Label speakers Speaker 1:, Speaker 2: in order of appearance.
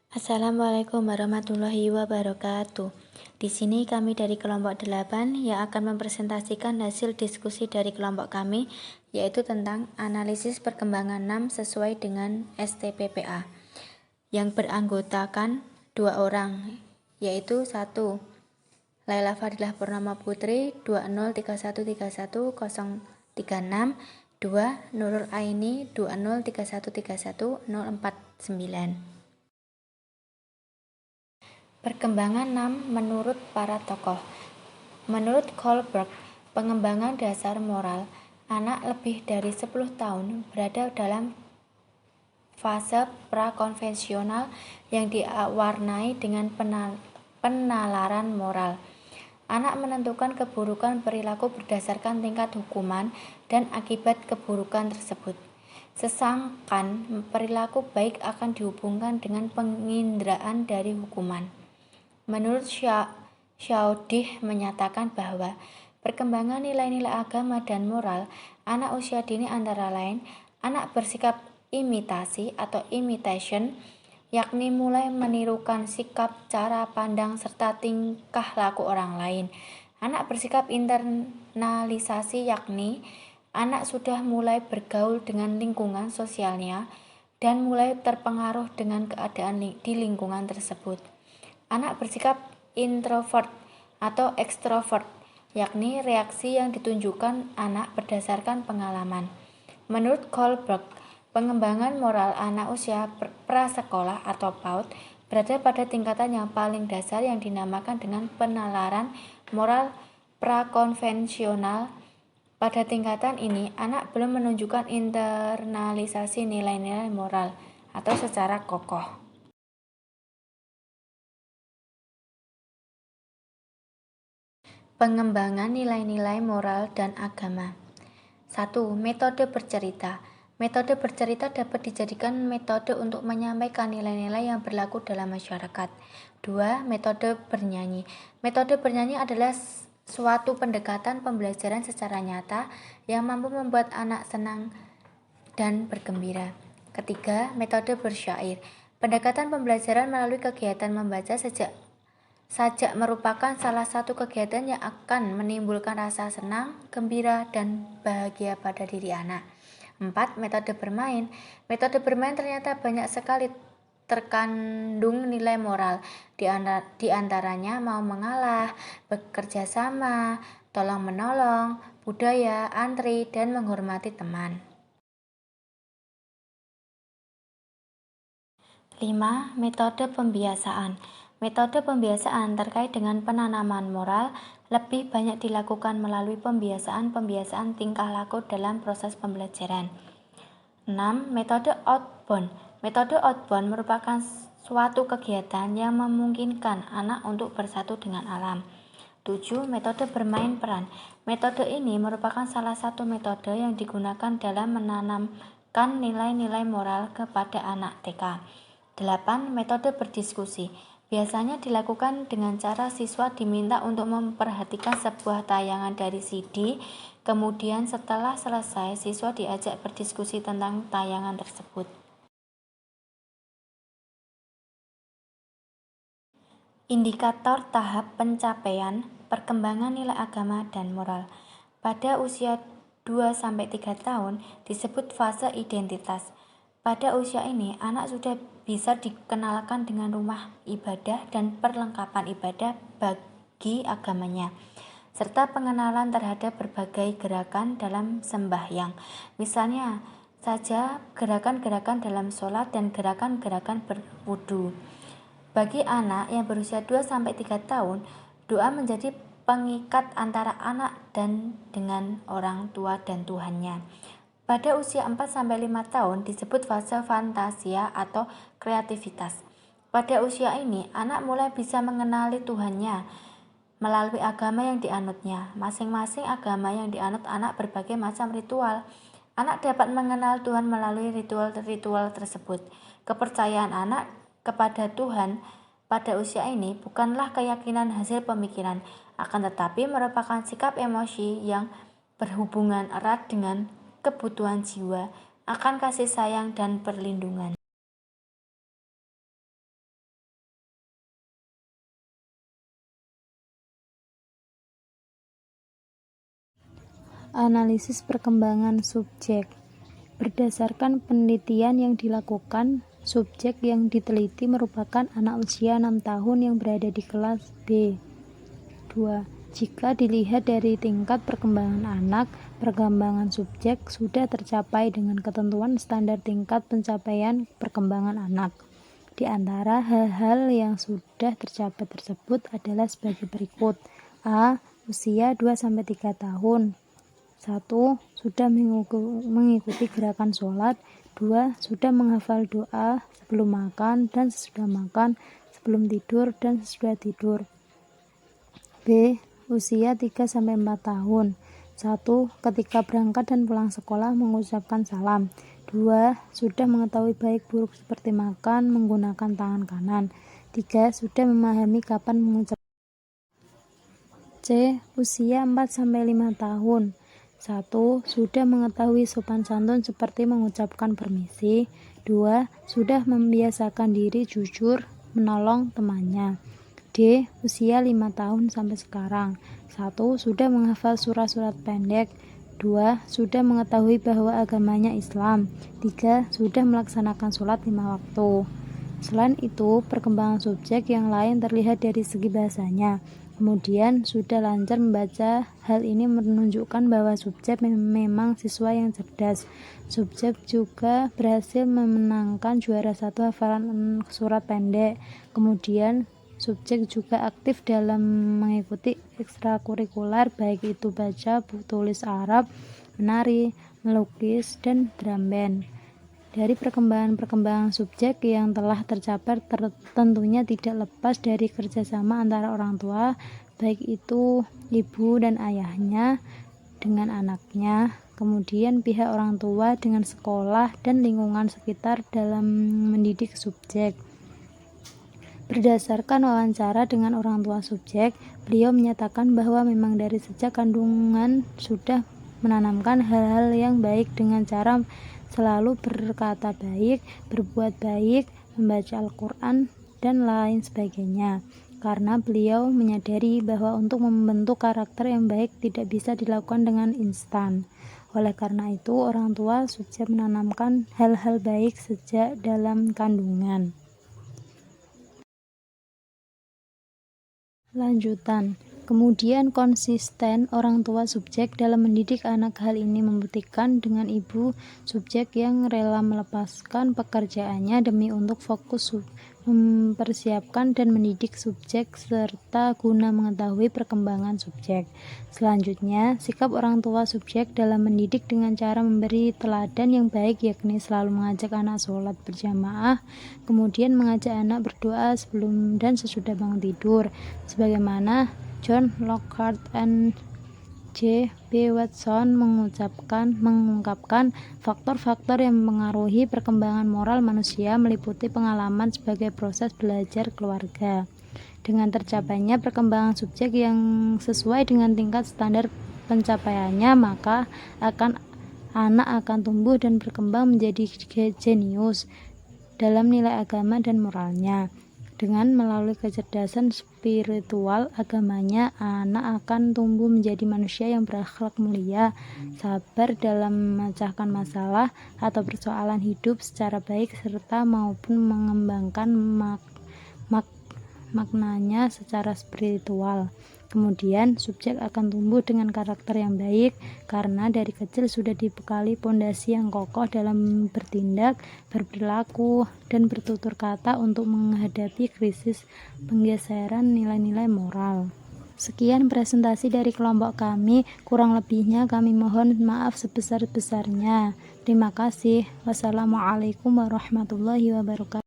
Speaker 1: Assalamualaikum warahmatullahi wabarakatuh. Di sini kami dari kelompok 8 yang akan mempresentasikan hasil diskusi dari kelompok kami, yaitu tentang analisis perkembangan NAM sesuai dengan STPPA, yang beranggotakan 2 orang, yaitu 1. Laila Fadilah Purnama Putri 2031311036, 2. Nurul Aini 2031311049. Perkembangan NAM menurut para tokoh. Menurut Kohlberg, pengembangan dasar moral anak lebih dari 10 tahun berada dalam fase prakonvensional yang diwarnai dengan penalaran moral. Anak menentukan keburukan perilaku berdasarkan tingkat hukuman dan akibat keburukan tersebut. Sedangkan perilaku baik akan dihubungkan dengan penginderaan dari hukuman. Menurut Shaudih menyatakan bahwa perkembangan nilai-nilai agama dan moral anak usia dini antara lain anak bersikap imitasi atau imitation, yakni mulai menirukan sikap, cara pandang, serta tingkah laku orang lain. Anak bersikap internalisasi, yakni anak sudah mulai bergaul dengan lingkungan sosialnya dan mulai terpengaruh dengan keadaan di lingkungan tersebut. Anak bersikap introvert atau ekstrovert, yakni reaksi yang ditunjukkan anak berdasarkan pengalaman. Menurut Kohlberg, pengembangan moral anak usia prasekolah atau PAUD berada pada tingkatan yang paling dasar yang dinamakan dengan penalaran moral prakonvensional. Pada tingkatan ini, anak belum menunjukkan internalisasi nilai-nilai moral atau secara kokoh. Pengembangan nilai-nilai moral dan agama. 1. Metode bercerita. Metode bercerita dapat dijadikan metode untuk menyampaikan nilai-nilai yang berlaku dalam masyarakat. 2. Metode bernyanyi. Metode bernyanyi adalah suatu pendekatan pembelajaran secara nyata yang mampu membuat anak senang dan bergembira. Ketiga, metode bersyair. Pendekatan pembelajaran melalui kegiatan membaca sajak merupakan salah satu kegiatan yang akan menimbulkan rasa senang, gembira, dan bahagia pada diri anak. 4. Metode bermain. Metode bermain ternyata banyak sekali terkandung nilai moral, di antaranya mau mengalah, bekerja sama, tolong menolong, budaya, antri, dan menghormati teman. 5. Metode pembiasaan. Metode pembiasaan terkait dengan penanaman moral lebih banyak dilakukan melalui pembiasaan tingkah laku dalam proses pembelajaran. 6. Metode outbound. Metode outbound merupakan suatu kegiatan yang memungkinkan anak untuk bersatu dengan alam. 7. Metode bermain peran. Metode ini merupakan salah satu metode yang digunakan dalam menanamkan nilai-nilai moral kepada anak TK. 8. Metode berdiskusi. Biasanya dilakukan dengan cara siswa diminta untuk memperhatikan sebuah tayangan dari CD, kemudian setelah selesai siswa diajak berdiskusi tentang tayangan tersebut. Indikator tahap pencapaian perkembangan nilai agama dan moral. Pada usia 2-3 tahun disebut fase identitas. Pada usia ini, anak sudah bisa dikenalkan dengan rumah ibadah dan perlengkapan ibadah bagi agamanya, serta pengenalan terhadap berbagai gerakan dalam sembahyang. Misalnya saja gerakan-gerakan dalam sholat dan gerakan-gerakan berwudu. Bagi anak yang berusia 2-3 tahun, doa menjadi pengikat antara anak dan dengan orang tua dan Tuhannya. Pada usia 4-5 tahun disebut fase fantasia atau kreativitas. Pada usia ini, anak mulai bisa mengenali Tuhannya melalui agama yang dianutnya. Masing-masing agama yang dianut anak berbagai macam ritual. Anak dapat mengenal Tuhan melalui ritual-ritual tersebut. Kepercayaan anak kepada Tuhan pada usia ini bukanlah keyakinan hasil pemikiran, akan tetapi merupakan sikap emosi yang berhubungan erat dengan kebutuhan jiwa akan kasih sayang dan perlindungan.
Speaker 2: Analisis perkembangan subjek. Berdasarkan penelitian yang dilakukan, subjek yang diteliti merupakan anak usia 6 tahun yang berada di kelas B. 2. Jika dilihat dari tingkat perkembangan anak, perkembangan subjek sudah tercapai dengan ketentuan standar tingkat pencapaian perkembangan anak. Di antara hal-hal yang sudah tercapai tersebut adalah sebagai berikut. A. Usia 2-3 tahun. 1. Sudah mengikuti gerakan sholat. 2. Sudah menghafal doa sebelum makan dan sesudah makan, sebelum tidur dan sesudah tidur. B. Usia 3-4 tahun. 1. Ketika berangkat dan pulang sekolah mengucapkan salam. 2. Sudah mengetahui baik buruk seperti makan menggunakan tangan kanan. 3. Sudah memahami kapan mengucapkan. C. Usia 4-5 tahun. 1. Sudah mengetahui sopan santun seperti mengucapkan permisi. 2. Sudah membiasakan diri jujur menolong temannya. D. Usia 5 tahun sampai sekarang. 1. Sudah menghafal surat-surat pendek. 2. Sudah mengetahui bahwa agamanya Islam. 3. Sudah melaksanakan sholat 5 waktu. Selain itu, perkembangan subjek yang lain terlihat dari segi bahasanya. Kemudian sudah lancar membaca. Hal ini menunjukkan bahwa subjek memang siswa yang cerdas. Subjek juga berhasil memenangkan juara 1 hafalan surat pendek. Kemudian subjek juga aktif dalam mengikuti ekstrakurikuler, baik itu baca, tulis Arab, menari, melukis, dan drum band. Dari perkembangan subjek yang telah tercapai tentunya tidak lepas dari kerjasama antara orang tua, baik itu ibu dan ayahnya dengan anaknya, kemudian pihak orang tua dengan sekolah dan lingkungan sekitar dalam mendidik subjek. Berdasarkan wawancara dengan orang tua subjek, beliau menyatakan bahwa memang dari sejak kandungan sudah menanamkan hal-hal yang baik dengan cara selalu berkata baik, berbuat baik, membaca Al-Quran, dan lain sebagainya. Karena beliau menyadari bahwa untuk membentuk karakter yang baik tidak bisa dilakukan dengan instan. Oleh karena itu, orang tua subjek menanamkan hal-hal baik sejak dalam kandungan. Lanjutan. Kemudian konsisten orang tua subjek dalam mendidik anak. Hal ini membuktikan dengan ibu subjek yang rela melepaskan pekerjaannya demi untuk fokus mempersiapkan dan mendidik subjek serta guna mengetahui perkembangan subjek. Selanjutnya, sikap orang tua subjek dalam mendidik dengan cara memberi teladan yang baik, yakni selalu mengajak anak sholat berjamaah, kemudian mengajak anak berdoa sebelum dan sesudah bangun tidur, sebagaimana John Lockhart and J. B. Watson mengungkapkan faktor-faktor yang mempengaruhi perkembangan moral manusia meliputi pengalaman sebagai proses belajar keluarga. Dengan tercapainya perkembangan subjek yang sesuai dengan tingkat standar pencapaiannya, maka anak akan tumbuh dan berkembang menjadi jenius dalam nilai agama dan moralnya. Dengan melalui kecerdasan spiritual agamanya, anak akan tumbuh menjadi manusia yang berakhlak mulia, sabar dalam memecahkan masalah atau persoalan hidup secara baik, serta maupun mengembangkan maknanya secara spiritual. Kemudian subjek akan tumbuh dengan karakter yang baik karena dari kecil sudah dibekali pondasi yang kokoh dalam bertindak, berperilaku, dan bertutur kata untuk menghadapi krisis penggeseran nilai-nilai moral. Sekian presentasi dari kelompok kami, kurang lebihnya kami mohon maaf sebesar-besarnya. Terima kasih. Wassalamualaikum warahmatullahi wabarakatuh.